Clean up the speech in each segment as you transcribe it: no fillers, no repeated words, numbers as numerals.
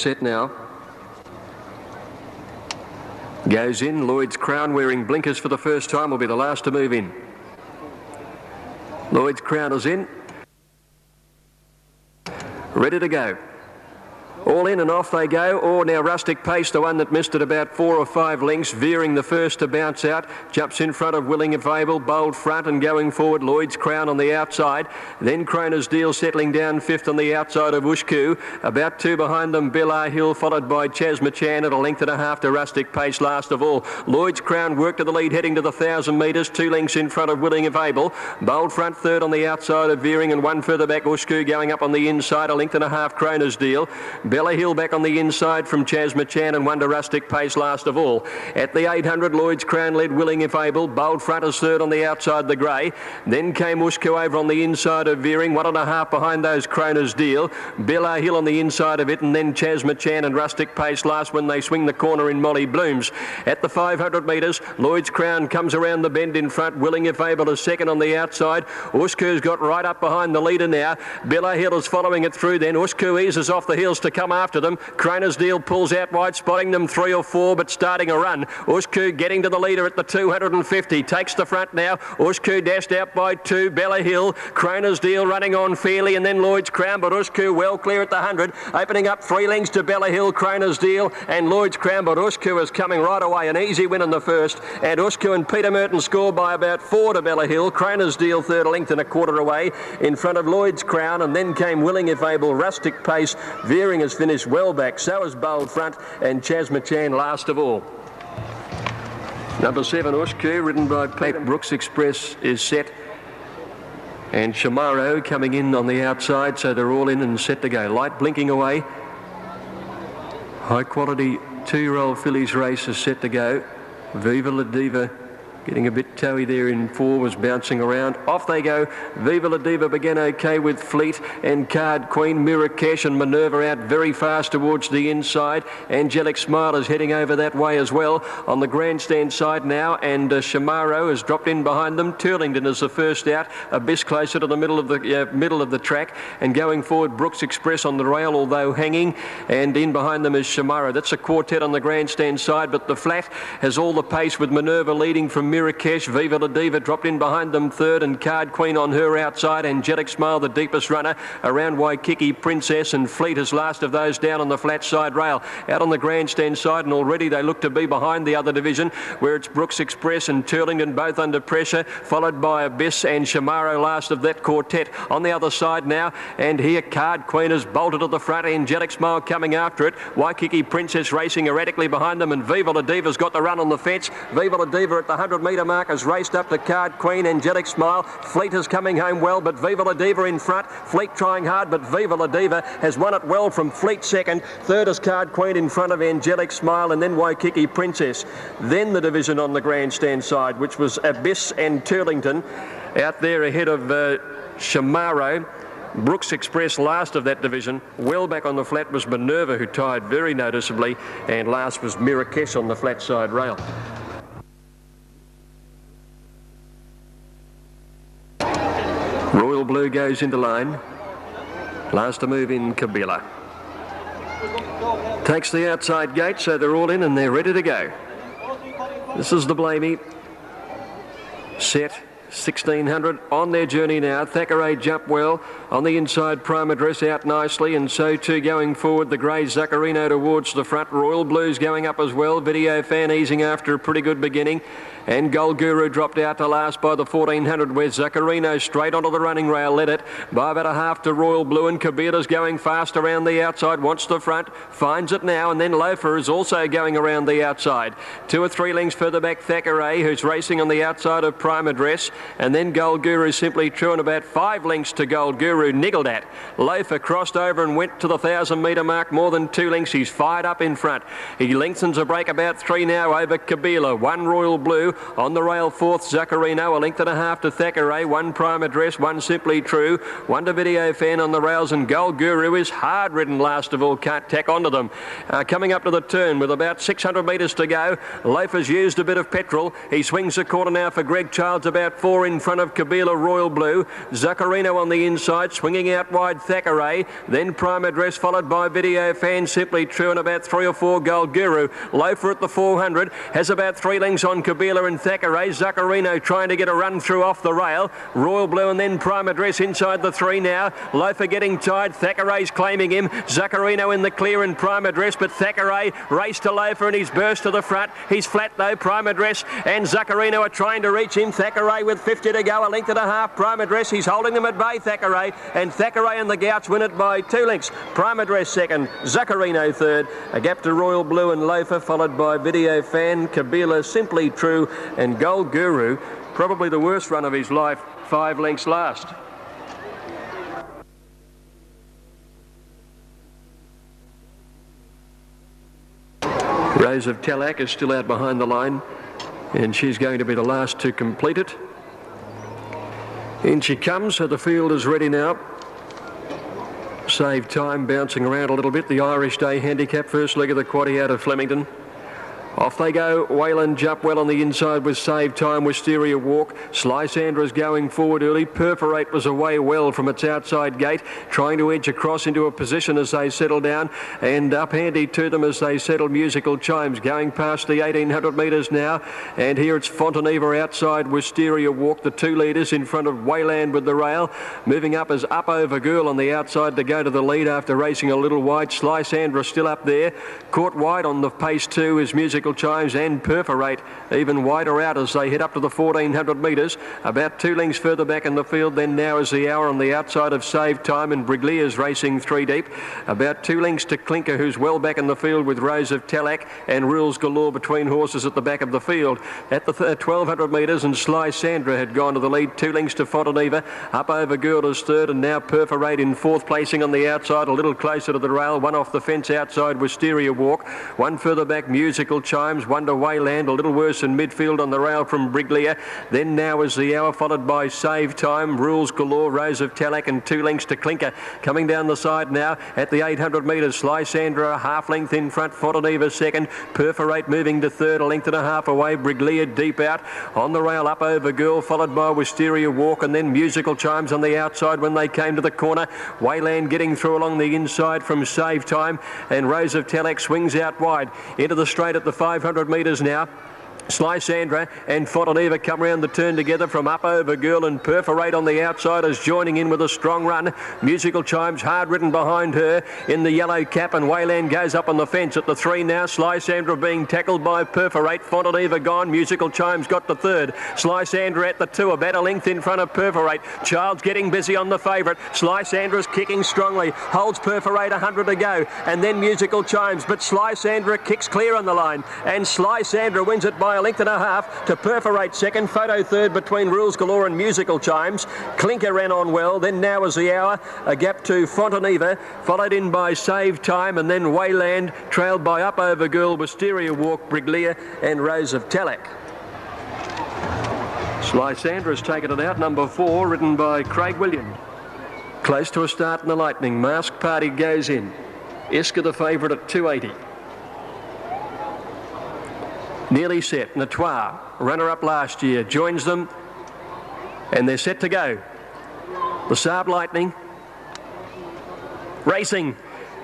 Set now. Goes in. Lloyd's Crown, wearing blinkers for the first time, will be the last to move in. Lloyd's Crown is in. Ready to go. All in and off they go. Or now Rustic Pace, the one that missed it about 4 or 5 lengths, veering the first to bounce out. Jumps in front of Willing If Able, bold front and going forward. Lloyd's Crown on the outside. Then Kroner's Deal settling down fifth on the outside of Ushku. About 2 behind them, Bella Hill, followed by Chas Machan at a length and a half to Rustic Pace last of all. Lloyd's Crown worked to the lead, heading to the 1,000 metres, 2 lengths in front of Willing If Able. Bold front third on the outside of Veering, and 1 further back Ushku going up on the inside, a length and a half Kroner's Deal. Bella Hill back on the inside from Chas Machan, and 1 to Rustic Pace last of all. At the 800, Lloyd's Crown led Willing If Able. Bold front is third on the outside, the grey. Then came Ushku over on the inside of Veering, 1.5 behind those Kroner's Deal. Bella Hill on the inside of it, and then Chas Machan and Rustic Pace last when they swing the corner in Molly Blooms. At the 500 metres, Lloyd's Crown comes around the bend in front. Willing If Able is second on the outside. Ushku's got right up behind the leader now. Bella Hill is following it through then. Ushku eases off the heels to come after them. Kroner's Deal pulls out wide, spotting them 3 or 4, but starting a run. Ushku getting to the leader at the 250. Takes the front now. Ushku dashed out by 2. Bella Hill. Kroner's Deal running on fairly, and then Lloyd's Crown, but Ushku well clear at the 100. Opening up 3 lengths to Bella Hill, Kroner's Deal, and Lloyd's Crown, but Ushku is coming right away. An easy win in the first. And Ushku and Peter Merton score by about 4 to Bella Hill. Kroner's Deal third, a length and a quarter away in front of Lloyd's Crown, and then came Willing If Able. Rustic Pace. Veering has finished well back. So is Bold Front, and Chas Machan last of all. Number 7, Ushku, ridden by Pat Brooks Express, is set. And Shamaro coming in on the outside, so they're all in and set to go. Light blinking away. High quality 2-year-old fillies race is set to go. Viva La Diva getting a bit toey there in 4, was bouncing around. Off they go. Viva La Diva began okay with Fleet and Card Queen. Mirakesh and Minerva out very fast towards the inside. Angelic Smile is heading over that way as well. On the grandstand side now, and Shamaro has dropped in behind them. Turlington is the first out. Abyss closer to the middle of the track, and going forward Brooks Express on the rail, although hanging, and in behind them is Shamaro. That's a quartet on the grandstand side, but the flat has all the pace with Minerva leading from Mirakesh. Viva La Diva dropped in behind them third, and Card Queen on her outside. Angelic Smile the deepest runner around Waikiki Princess, and Fleet is last of those down on the flat side rail. Out on the grandstand side, and already they look to be behind the other division, where it's Brooks Express and Turlington both under pressure, followed by Abyss and Shamaro last of that quartet. On the other side now, and here Card Queen has bolted to the front. Angelic Smile coming after it. Waikiki Princess racing erratically behind them, and Viva La Diva's got the run on the fence. Viva La Diva at the 100-metre mark has raced up to Card Queen. Angelic Smile. Fleet is coming home well, but Viva La Diva in front. Fleet trying hard, but Viva La Diva has won it well from Fleet second. Third is Card Queen in front of Angelic Smile, and then Waikiki Princess. Then the division on the grandstand side, which was Abyss and Turlington. Out there ahead of Shamaro. Brooks Express last of that division. Well back on the flat was Minerva, who tied very noticeably, and last was Mirakesh on the flat side rail. Royal Blue goes into line. Last to move in, Kabila. Takes the outside gate, so they're all in and they're ready to go. This is the Blamey. Set. 1600 on their journey now. Thackeray jump well on the inside. Prime Address out nicely, and so too going forward the grey Zaccarino towards the front. Royal Blues going up as well. Video Fan easing after a pretty good beginning, and Gold Guru dropped out to last by the 1400, where Zaccarino straight onto the running rail led it by about a half to Royal Blue, and Kabira's going fast around the outside, wants the front, finds it now, and then Loafer is also going around the outside. 2 or 3 lengths further back Thackeray, who's racing on the outside of Prime Address, and then Gold Guru simply true, and about 5 lengths to Gold Guru niggled at. Loafer crossed over and went to the 1,000-metre mark, more than 2 lengths. He's fired up in front. He lengthens a break about 3 now over Kabila. 1 Royal Blue, On the rail, fourth, Zacharino, a length and a half to Thackeray, one Prime Address, one Simply True, one to Video Fan on the rails, and Gold Guru is hard ridden last of all, can't tack onto them. Coming up to the turn with about 600 metres to go, Loafer's used a bit of petrol. He swings the corner now for Greg Childs, about 4 in front of Kabila Royal Blue. Zacharino on the inside, swinging out wide Thackeray, then Prime Address followed by Video Fan, Simply True, and about 3 or 4 Gold Guru. Loafer at the 400 has about 3 lengths on Kabila and Thackeray. Zacharino trying to get a run through off the rail. Royal Blue and then Prime Address inside the 3 now. Loafer getting tied, Thackeray's claiming him. Zacharino in the clear and Prime Address, but Thackeray raced to Loafer and he's burst to the front. He's flat though, Prime Address and Zacharino are trying to reach him. Thackeray with 50 to go, a length and a half. Prime Address, he's holding them at bay, Thackeray, and Thackeray and the Gouts win it by 2 lengths. Prime Address second, Zacharino third, a gap to Royal Blue and Loafer, followed by Video Fan, Kabila, Simply True, and Gold Guru. Probably the worst run of his life, 5 lengths last. Rose of Tallack is still out behind the line, and she's going to be the last to complete it. In she comes, so the field is ready now. Save Time bouncing around a little bit. The Irish Day handicap, first leg of the quaddie out of Flemington. Off they go. Wayland jump well on the inside with Save Time, Wisteria Walk. Sly Sandra's going forward early. Perforate was away well from its outside gate, trying to edge across into a position as they settle down, and up handy to them as they settle Musical Chimes, going past the 1800 metres now. And here it's Fontaneva outside Wisteria Walk, the 2 leaders in front of Wayland with the rail. Moving up is Up Over Girl on the outside to go to the lead after racing a little wide. Sly Sandra still up there. Caught wide on the pace 2 is Musical Chimes and Perforate even wider out as they head up to the 1400 metres, about 2 lengths further back in the field. Then Now Is the Hour on the outside of Save Time, and Briglia's racing 3 deep, about 2 lengths to Clinker, who's well back in the field with Rose of Tallack, and Rules Galore between horses at the back of the field. At the 1200 metres, and Sly Sandra had gone to the lead, 2 lengths to Fontaneva. Up Over Girl is third, and now Perforate in 4th placing on the outside, a little closer to the rail. 1 off the fence outside Wisteria Walk, 1 further back Musical Chimes, 1 to Wayland, a little worse in midfield on the rail from Briglia. Then Now Is the Hour, followed by Save Time, Rules Galore, Rose of Tallack, and 2 lengths to Clinker. Coming down the side now at the 800 metres, Sly Sandra a half length in front, Fontaneva second, Perforate moving to third, a length and a half away, Briglia deep out. On the rail, Up Over Girl, followed by Wisteria Walk, and then Musical Chimes on the outside when they came to the corner. Wayland getting through along the inside from Save Time, and Rose of Tallack swings out wide into the straight at the 500 metres now. Sly Sandra and Fontaneva come round the turn together from Up Over Girl, and Perforate on the outside is joining in with a strong run. Musical Chimes hard ridden behind her in the yellow cap, and Wayland goes up on the fence at the 3 now. Sly Sandra being tackled by Perforate. Fontaneva gone. Musical Chimes got the third. Sly Sandra at the 2, about a length in front of Perforate. Child's getting busy on the favourite. Sly Sandra's kicking strongly, holds Perforate 100 to go, and then Musical Chimes, but Sly Sandra kicks clear on the line, and Sly Sandra wins it by a length and a half to Perforate second. Photo third between Rules Galore and Musical Chimes. Clinker ran on well. Then Now Is the Hour, a gap to Fontaneva, followed in by Save Time, and then Wayland, trailed by Up Over Girl, Wisteria Walk, Briglia, and Rose of Tallack. Sly Sandra has taken it out, number 4, ridden by Craig Williams. Close to a start in the Lightning. Masked Party goes in. Iska the favourite at 280. Nearly set. Natois, runner-up last year, joins them, and they're set to go. The Saab Lightning racing.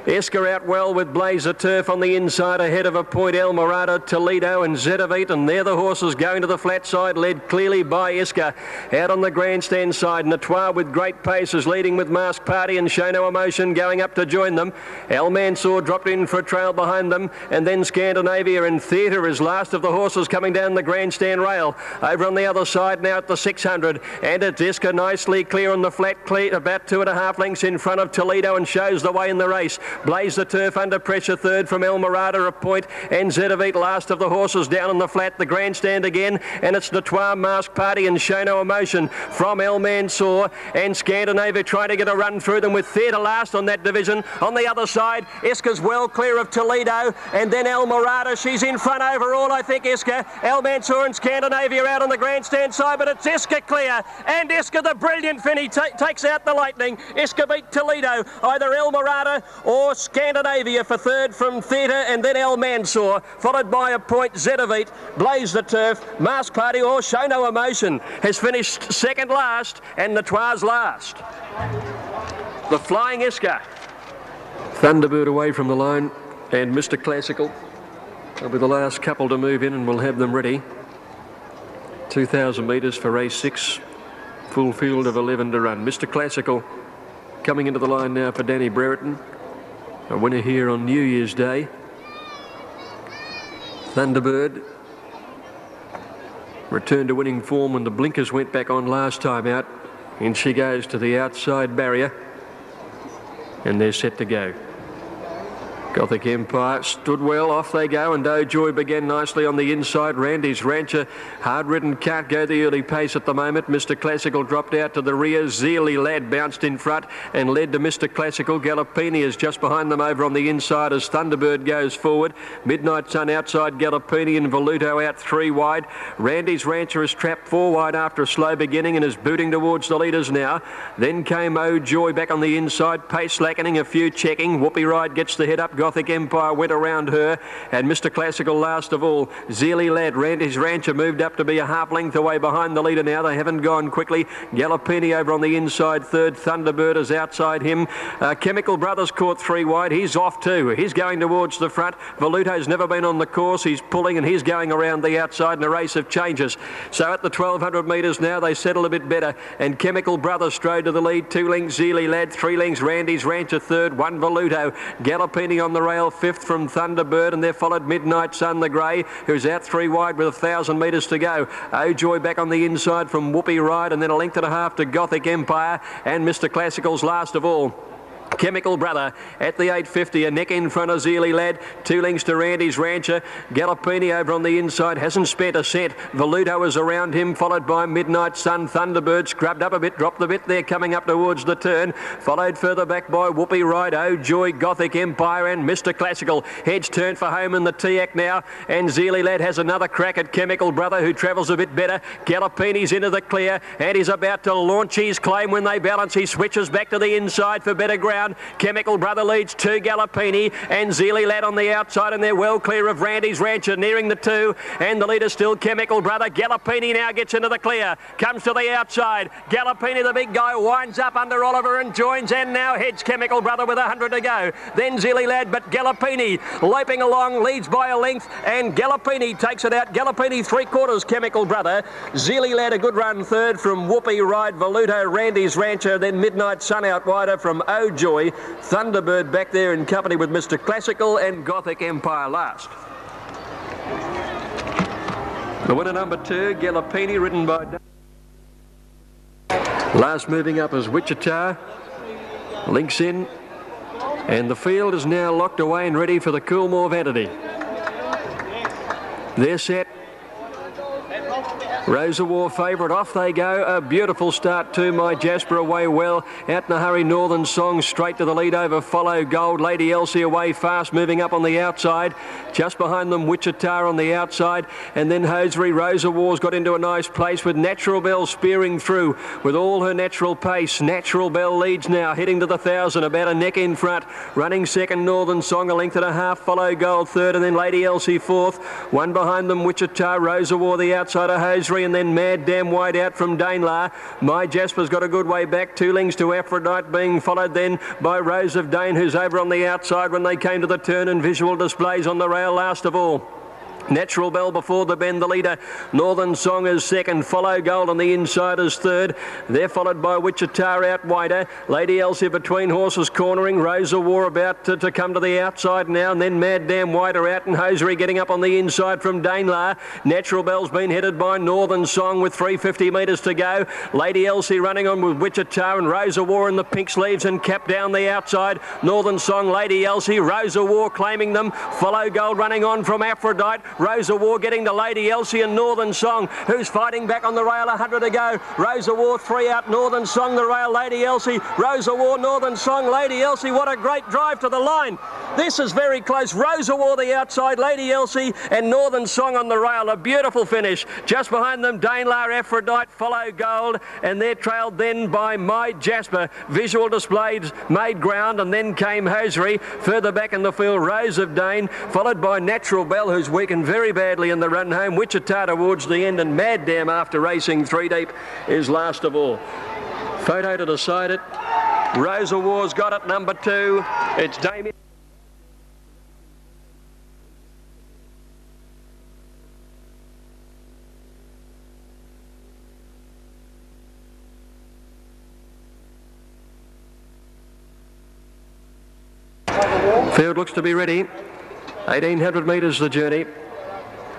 Esker out well with Blazer Turf on the inside, ahead of a point El Morado, Toledo and Zedavit, and they're the horses going to the flat side, led clearly by Esker. Out on the grandstand side, Natois with great paces, leading with Masked Party and Show No Emotion going up to join them. El Mansour dropped in for a trail behind them, and then Scandinavia, and Theatre is last of the horses coming down the grandstand rail. Over on the other side now at the 600, and it's Esker nicely clear on the flat, clear about 2.5 lengths in front of Toledo, and shows the way in the race. Blaze the Turf under pressure third from El Mirada a point, and Zedavit last of the horses down on the flat. The grandstand again, and it's Natois, Mask Party and Show No Emotion from El Mansour, and Scandinavia trying to get a run through them with Theatre last on that division. On the other side, Iska's well clear of Toledo, and then El Mirada, she's in front overall, I think, Iska. El Mansour and Scandinavia out on the grandstand side, but it's Iska clear, and Iska the brilliant Finny takes out the Lightning. Iska beat Toledo, either El Mirada or Scandinavia for third from Theatre, and then El Mansour, followed by a point Zedavit, Blaze the Turf, Mask Party or Show No Emotion has finished second last, and Natois last. The Flying Iska. Thunderbird away from the line, and Mr. Classical will be the last couple to move in, and we'll have them ready. 2,000 metres for race 6, full field of 11 to run. Mr. Classical coming into the line now for Danny Brereton, a winner here on New Year's Day. Thunderbird returned to winning form when the blinkers went back on last time out, and she goes to the outside barrier, and they're set to go. Gothic Empire stood well, off they go, and Oh Joy began nicely on the inside. Randy's Rancher, hard-ridden, can't go the early pace at the moment. Mr. Classical dropped out to the rear. Zeely Lad bounced in front and led to Mr. Classical. Gallopini is just behind them over on the inside as Thunderbird goes forward. Midnight Sun outside Gallopini, and Voluto out 3 wide. Randy's Rancher is trapped 4 wide after a slow beginning and is booting towards the leaders now. Then came Oh Joy back on the inside, pace slackening, a few checking. Whoopie Ride gets the head up. Gothic Empire went around her, and Mr. Classical last of all. Zeely Lad, Randy's Rancher moved up to be a half length away behind the leader now. They haven't gone quickly. Gallopini over on the inside third. Thunderbird is outside him. Chemical Brothers caught 3 wide. He's off too. He's going towards the front. Voluto's never been on the course. He's pulling and he's going around the outside in a race of changes. So at the 1,200 metres now they settle a bit better, and Chemical Brothers strode to the lead. 2 lengths Zeely Lad, 3 lengths Randy's Rancher third, 1 Voluto. Gallopini on the rail fifth from Thunderbird, and they're followed Midnight Sun the Grey, who's out 3 wide with 1,000 metres to go. Oh Joy back on the inside from Whoopie Ride, and then a length and a half to Gothic Empire, and Mr. Classical's last of all. Chemical Brother at the 850, a neck in front of Zeely Lad, 2 lengths to Randy's Rancher. Gallopini over on the inside, hasn't spent a cent. Voluto is around him, followed by Midnight Sun. Thunderbird scrubbed up a bit, dropped the bit there, coming up towards the turn. Followed further back by Whoopie Ride, Oh Joy, Gothic Empire and Mr. Classical. Heads turn for home in the TAC now, and Zeely Lad has another crack at Chemical Brother, who travels a bit better. Gallopini's into the clear, and he's about to launch his claim when they balance. He switches back to the inside for better ground. Chemical Brother leads 2 Gallopini, and Zeely Lad on the outside, and they're well clear of Randy's Rancher, nearing the 2, and the leader still Chemical Brother. Gallopini now gets into the clear, comes to the outside. Gallopini, the big guy, winds up under Oliver and joins, and now heads Chemical Brother with 100 to go. Then Zeely Lad, but Gallopini loping along, leads by a length, and Gallopini takes it out. Gallopini 3/4 Chemical Brother. Zeely Lad a good run third from Whoopie Ride, Voluto, Randy's Rancher, then Midnight Sun out wider from Oh Joy. Thunderbird back there in company with Mr. Classical, and Gothic Empire last. The winner number 2, Gallopini, ridden by... Last moving up is Wichita. Links in, and the field is now locked away and ready for the Coolmore Vanity. They're set. Rosa War favourite, off they go. A beautiful start too, My Jasper away well. Out in a hurry, Northern Song straight to the lead over Follow Gold. Lady Elsie away fast, moving up on the outside. Just behind them, Wichita on the outside. And then Hosiery, Rosa War's got into a nice place with Natural Bell spearing through with all her natural pace. Natural Bell leads now, heading to the 1,000, about a neck in front. Running second, Northern Song, a length and a half. Follow Gold third, and then Lady Elsie fourth. One behind them, Wichita, Rosa War the outside of Hosiery, and then Mad Damn wide out from Danelar. My Jasper's got a good way back, 2 lengths to Aphrodite, being followed then by Rose of Dane, who's over on the outside when they came to the turn, and Visual Displays on the rail last of all. Natural Bell before the bend, the leader. Northern Song is second. Follow Gold on the inside is third. They're followed by Wichita out wider. Lady Elsie between horses cornering. Rosa War about to come to the outside now, and then Mad Dam wider out, and Hosiery getting up on the inside from Danelar. Natural Bell's been headed by Northern Song with 350 metres to go. Lady Elsie running on with Wichita, and Rosa War in the pink sleeves and cap down the outside. Northern Song, Lady Elsie, Rosa War claiming them. Follow Gold running on from Aphrodite. Rosa War getting to Lady Elsie and Northern Song, who's fighting back on the rail, 100 to go. Rosa War 3 out, Northern Song the rail, Lady Elsie, Rosa War, Northern Song, Lady Elsie. What a great drive to the line. This is very close. Rosa War the outside, Lady Elsie and Northern Song on the rail. A beautiful finish. Just behind them, Danelar, Aphrodite, Follow Gold, and they're trailed then by My Jasper. Visual displays made ground, and then came Hosiery. Further back in the field, Rose of Dane, followed by Natural Bell, who's weakened very badly in the run home. Wichita towards the end, and Mad Dam after racing 3 deep is last of all. Photo to decide it. Rosa War's got it, number 2. It's Damien. Field looks to be ready. 1800 metres the journey.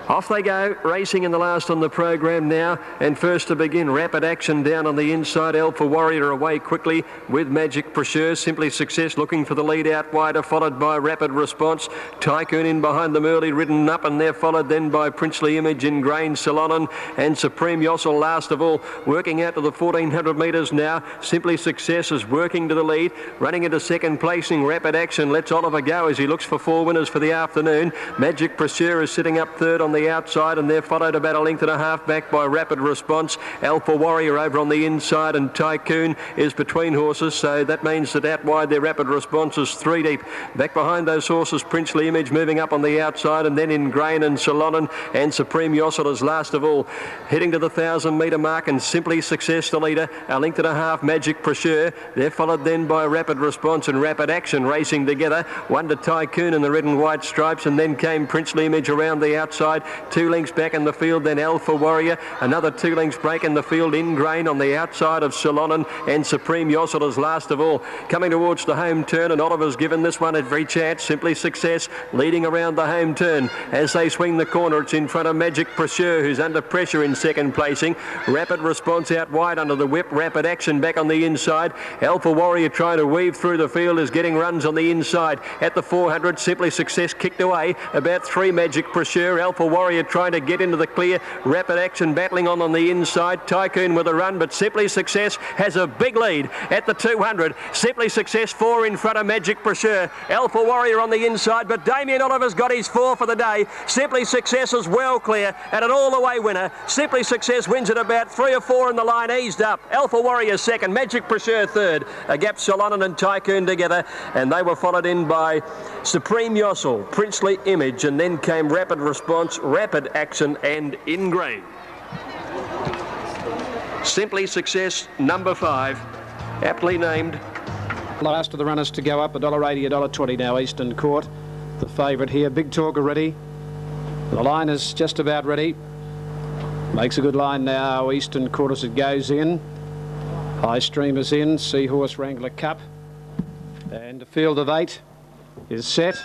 Off they go, racing in the last on the program now, and first to begin, Rapid Action down on the inside. Alpha Warrior away quickly with Magic Pressure. Simply Success looking for the lead out wider, followed by Rapid Response. Tycoon in behind them early, ridden up, and they're followed then by Princely Image, Ingrain, Salonon, and Supreme Yossel last of all. Working out to the 1400 metres now. Simply Success is working to the lead, running into second placing. Rapid Action lets Oliver go as he looks for 4 winners for the afternoon. Magic Pressure is sitting up third on the outside, and they're followed about a length and a half back by Rapid Response. Alpha Warrior over on the inside, and Tycoon is between horses, so that means that out wide their Rapid Response is 3 deep. Back behind those horses, Princely Image moving up on the outside, and then Ingrain and Salonon, and Supreme Yossel is last of all. Heading to the 1,000 metre mark, and Simply Success the leader, a length and a half Magic Pressure. They're followed then by Rapid Response and Rapid Action racing together. One to Tycoon in the red and white stripes, and then came Princely Image around the outside. 2 lengths back in the field, then Alpha Warrior. Another 2 lengths break in the field, Ingrain on the outside of Salonon, and Supreme Yossel is last of all. Coming towards the home turn, and Oliver's given this one every chance. Simply Success leading around the home turn. As they swing the corner, it's in front of Magic Pressure, who's under pressure in second placing. Rapid Response out wide under the whip. Rapid Action back on the inside. Alpha Warrior trying to weave through the field is getting runs on the inside. At the 400, Simply Success kicked away. About 3 Magic Pressure. Alpha Warrior trying to get into the clear. Rapid Action battling on the inside. Tycoon with a run, but Simply Success has a big lead at the 200. Simply Success 4 in front of Magic Pressure. Alpha Warrior on the inside, but Damien Oliver's got his 4 for the day. Simply Success is well clear and an all-the-way winner. Simply Success wins at about 3 or 4 in the line, eased up. Alpha Warrior second, Magic Pressure third. A gap Salonon and Tycoon together, and they were followed in by Supreme Yossel, Princely Image, and then came Rapid Response, Rapid Action and Ingrain. Simply Success, number 5, aptly named. Last of the runners to go up, $1.80, $1.20 now, Eastern Court. The favourite here, Big Talker ready. The line is just about ready. Makes a good line now, Eastern Court as it goes in. High Stream is in, Seahorse Wrangler Cup. And a field of 8 is set.